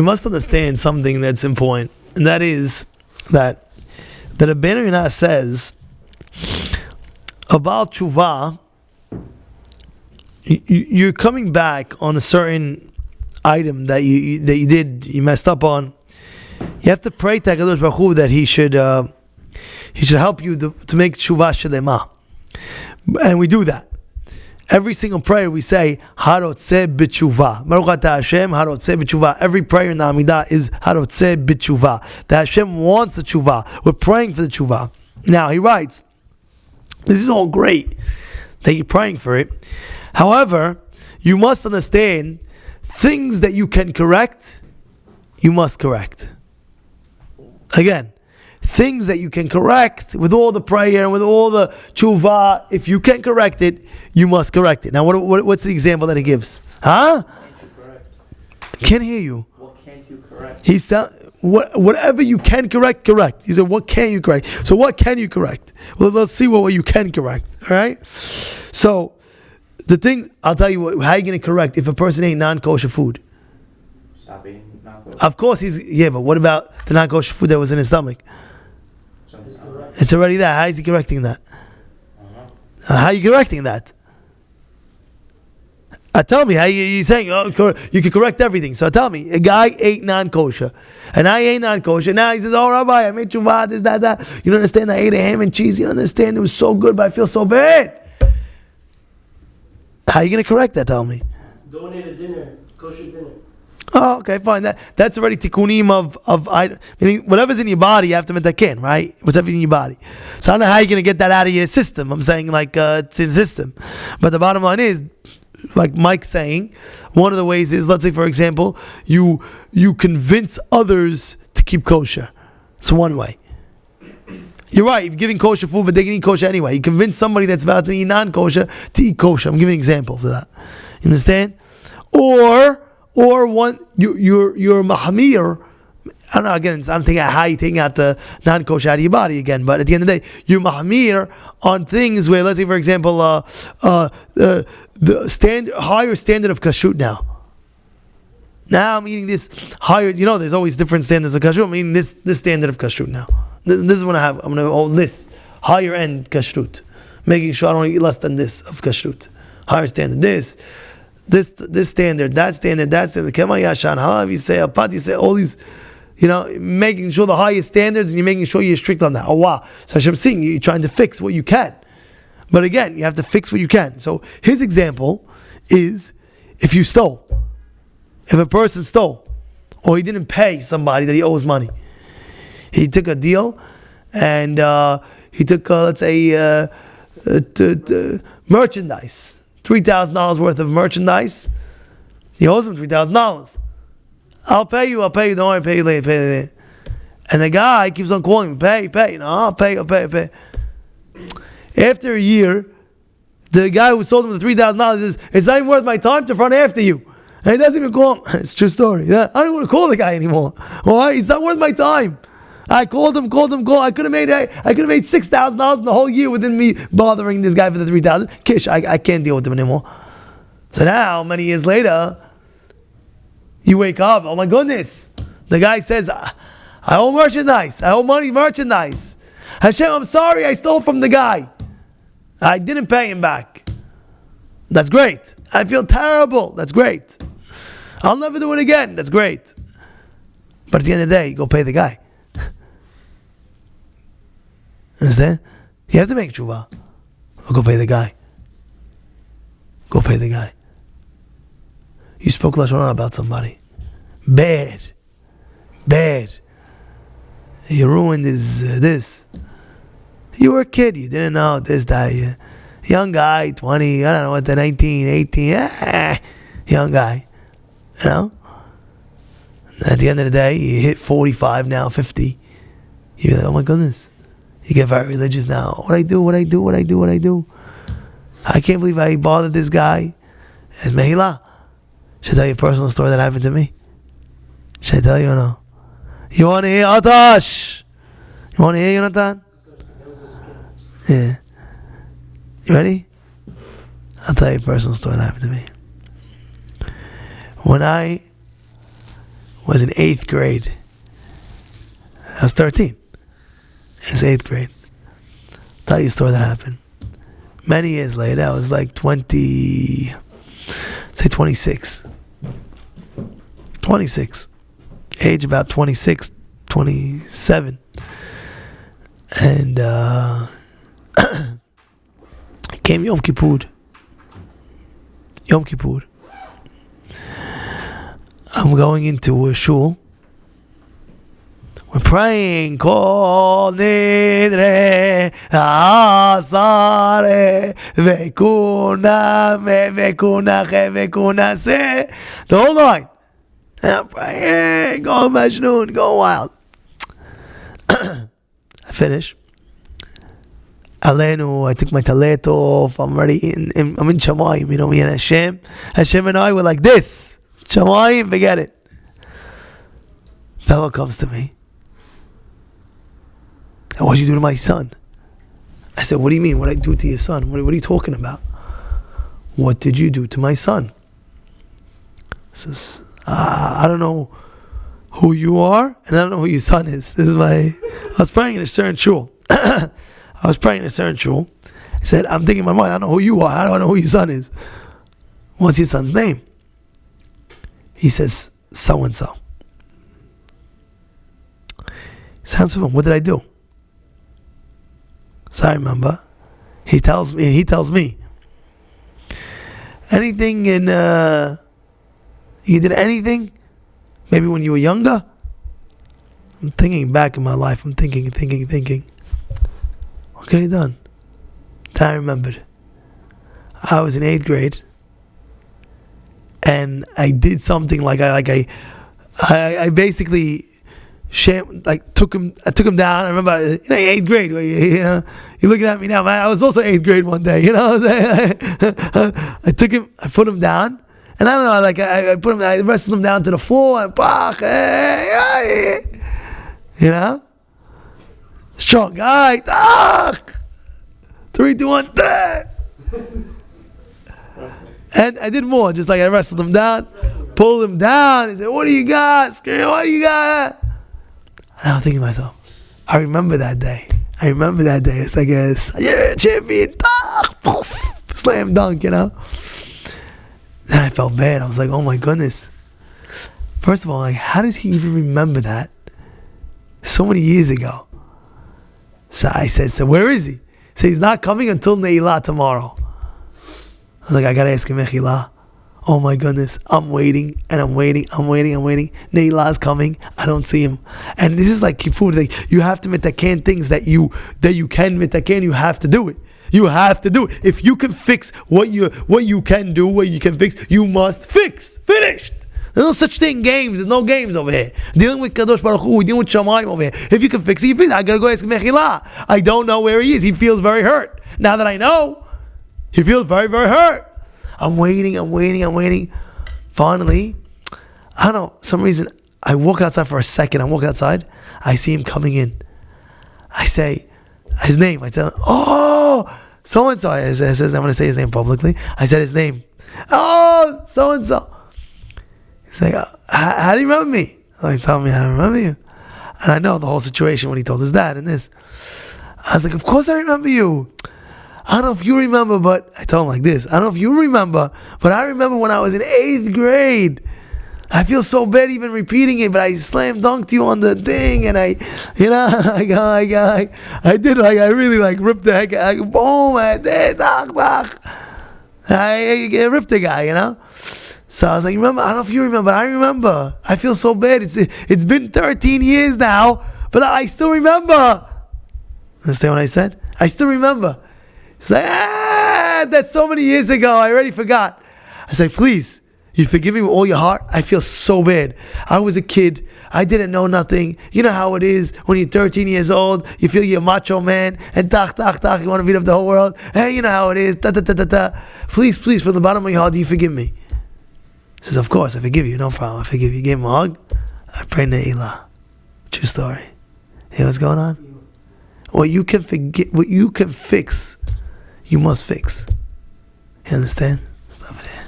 we must understand something that's important, and that is that the Rabbeinu Yonah says about Teshuvah, you're coming back on a certain item that you messed up on. You have to pray to HaKadosh Baruch Hu that He should help you to make Teshuvah Shelema, and we do that. Every single prayer we say Harotzeh b'Teshuvah. Baruch Atah Hashem Harotzeh b'Teshuvah. Every prayer in the Amidah is Harotzeh b'Teshuvah. That Hashem wants the Teshuvah. We're praying for the Teshuvah. Now he writes, this is all great that you're praying for it. However, you must understand things that you can correct, you must correct. Again, things that you can correct with all the prayer and with all the tshuva, if you can correct it, you must correct it. Now, what's the example that he gives? Huh? What can't you correct? Can't hear you. What can't you correct? He's whatever you can correct. He said, what can you correct? So what can you correct? Well, let's see what you can correct. All right? So, the thing, I'll tell you how you're going to correct if a person ate non-kosher food. Stop eating non-kosher. Of course but what about the non-kosher food that was in his stomach? It's already there. How is he correcting that? How are you correcting that? Tell me, how you're saying, you can correct everything. So tell me, a guy ate non-kosher, and I ate non-kosher. Now he says, oh, Rabbi, I made Teshuvah, this, that. You don't understand, I ate a ham and cheese. You don't understand, it was so good, but I feel so bad. How are you going to correct that, tell me? Donate a dinner, kosher dinner. Oh, okay, fine. That's already tikkunim of meaning whatever's in your body, you have to metakin, right? Whatever's in your body. So I don't know how you're going to get that out of your system. I'm saying it's in the system. But the bottom line is, like Mike's saying, one of the ways is, let's say for example, you convince others to keep kosher. It's one way. You're right, you're giving kosher food, but they can eat kosher anyway. You convince somebody that's about to eat non-kosher to eat kosher. I'm giving an example for that. You understand? Or one, you're mahmir. I don't know, again, I'm thinking how you taking out the non-kosher out of your body again, but at the end of the day, you're mahmir on things where, let's say for example, the higher standard of kashrut now. Now I'm eating this higher, there's always different standards of kashrut. I'm eating this standard of kashrut now. This is what I'm going to hold this higher end kashrut, making sure I don't eat less than this of kashrut. Higher standard, this standard, that standard, Kema Yashan, however you say, Apat, you say, all these, making sure the highest standards, and you're making sure you're strict on that. Oh wow. So Hashem's seeing you're trying to fix what you can. But again, you have to fix what you can. So his example is if you stole. If a person stole, or he didn't pay somebody that he owes money. He took a deal, and he took, let's say, merchandise. $3,000 worth of merchandise. He owes him $3,000. I'll pay you, don't worry, I'll pay you later, And the guy keeps on calling him, pay, I'll pay. After a year, the guy who sold him the $3,000 says, it's not even worth my time to run after you. And he doesn't even call him. It's a true story. Yeah, I don't want to call the guy anymore. Why? It's not worth my time. I called him. I could have made $6,000 in the whole year within me bothering this guy for the $3,000. Kish, I can't deal with him anymore. So now, many years later, you wake up. Oh my goodness! The guy says, "I owe merchandise. I owe money merchandise. Hashem, I'm sorry. I stole from the guy. I didn't pay him back. That's great. I feel terrible. That's great. I'll never do it again. That's great. But at the end of the day, you go pay the guy." Understand? You have to make tshuva. Or go pay the guy. Go pay the guy. You spoke lashon hara about somebody. Bad. You ruined this. You were a kid. You didn't know this, that. Young guy, 20, I don't know what, 19, 18. Young guy. At the end of the day, you hit 45 now, 50. You're like, oh my goodness. You get very religious now. What I do? I can't believe I bothered this guy. It's Mehila. Should I tell you a personal story that happened to me? Should I tell you or no? You want to hear Atash? You want to hear Yonatan? Yeah. You ready? I'll tell you a personal story that happened to me. When was in 8th grade. I was 13. It was 8th grade. Tell you a story that happened. Many years later, I was like 26. 26. Age about 26, 27. And came Yom Kippur. Yom Kippur. I'm going into a shul. We're praying, Kol Nidre Asare Vekuna Me Vekuna Che Vekuna Se. The whole night. And I'm praying, going Majnun, going wild. I finish. Alenu, I took my talet off. I'm already I'm in Shamayim, you know, me and Hashem. Hashem and I were like this. Shamayim, forget it. Fellow comes to me. What did you do to my son? I said, what do you mean? What did I do to your son? What are you talking about? What did you do to my son? He says, I don't know who you are, and I don't know who your son is. I was praying in a certain shul. I said, I'm thinking in my mind, I don't know who you are. I don't know who your son is. What's your son's name? He says, so-and-so. Sounds familiar. What did I do? So I remember, he tells me, anything you did anything, maybe when you were younger? I'm thinking back in my life, I'm thinking. What could I have done? Then I remembered. I was in 8th grade, and I did something like I basically took him down. I remember, 8th grade. You're looking at me now. I was also 8th grade one day. I took him, I put him down, and I don't know. I put him, I wrestled him down to the floor, and strong guy. 3, 2, 1. And I did more. Just like I wrestled him down, pulled him down. He said, "What do you got?" Scream, "What do you got?" And I'm thinking to myself, I remember that day. It's like a champion. Slam dunk, Then I felt bad. I was like, oh my goodness. First of all, how does he even remember that? So many years ago. So I said, so where is he? So he's not coming until Ne'ilah tomorrow. I was like, I got to ask him Mechila. Oh my goodness, I'm waiting. Neilah's coming. I don't see him. And this is like Kippur. You have to mitaken things that you can mitaken. You have to do it. If you can fix what you can do, what you can fix, you must fix. Finished. There's no such thing games. There's no games over here. Dealing with Kadosh Baruch Hu, dealing with Shamayim over here. If you can fix it, you fix it. I gotta go ask Mechila. I don't know where he is. He feels very hurt. Now that I know, he feels very, very hurt. I'm waiting. Finally, I don't know, some reason, I walk outside for a second. I see him coming in. I say his name. I tell him, oh, so-and-so. I says, I'm going to say his name publicly. I said his name. Oh, so-and-so. He's like, how do you remember me? I tell me, I don't remember you. And I know the whole situation when he told his dad and this. I was like, of course I remember you. I don't know if you remember, but I told him like this. I don't know if you remember, but I remember when I was in 8th grade. I feel so bad even repeating it, but I slam dunked you on the thing, and I did I really ripped the heck out. Boom, I did, I ripped the guy, So I was like, remember? I don't know if you remember, but I remember. I feel so bad. It's been 13 years now, but I still remember. Understand what I said? I still remember. It's like, that's so many years ago. I already forgot. I said, please, you forgive me with all your heart. I feel so bad. I was a kid. I didn't know nothing. You know how it is when you're 13 years old. You feel you're a macho man. And you want to beat up the whole world. Hey, you know how it is. Please, from the bottom of your heart, do you forgive me? He says, of course, I forgive you. No problem. I forgive you. Gave him a hug. I prayed Ne'ilah. True story. You know what's going on? What you can forget, what you can fix, you must fix. You understand? Stop it here.